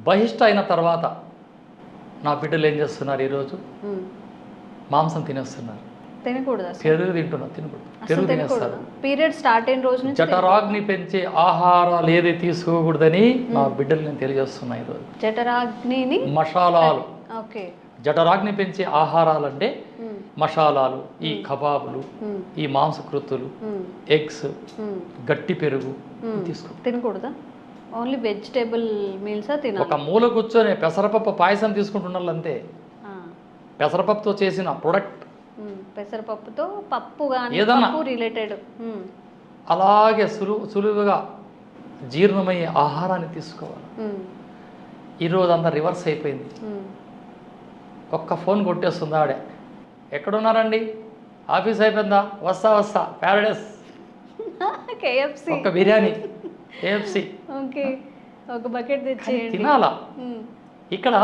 బహిష్ట అయిన తర్వాత నా బిడ్డలు ఏం చేస్తున్నారు ఈరోజు? మాంసం తినేస్తున్నారు. తినకూడదు, పెరుగు తింటున్నారు, తినకూడదు, పెరుగు తినేస్తారు. పీరియడ్ స్టార్ట్ అయిన రోజు నుంచి జఠరాగ్ని పెంచే ఆహారాలు ఏది తీసుకోకూడదని నా బిడ్డలు నేను తెలియజేస్తున్నా ఈరోజు. జఠరాగ్నిని మసాలాలు, ఓకే, జఠరాగ్ని పెంచే ఆహారాలు అంటే మసాలాలు, ఈ కబాబులు, ఈ మాంసకృత్తులు, ఎగ్స్, గట్టి పెరుగు తీసుకో, తినకూడదా? ఓన్లీ వెజిటేబుల్ మీల్సా తినాలి? ఒక మూల కూర్చొని పెసరపప్పు పాయసం తీసుకుంటున్నారు అంతే. పెసరపప్పుతో చేసిన ప్రొడక్ట్, పెసరపప్పుతో పప్పు కానీ ఏదన్నా పప్పు రిలేటెడ్ అలాగే సులువుగా జీర్ణమయ్యే ఆహారాన్ని తీసుకోవాలి. ఈరోజు అంతా రివర్స్ అయిపోయింది. ఒక్క ఫోన్ కొట్టేస్తుంది ఆవిడ, ఎక్కడున్నారండి, ఆఫీస్ అయిపోయిందా, వస్తా వస్తా, ప్యారడైస్, కేఎఫ్సి, ఒక బిర్యానీ, కేఎఫ్సి, ఓకే, ఒక బకెట్ తెచ్చేయండి తినాలా. ఇక్కడ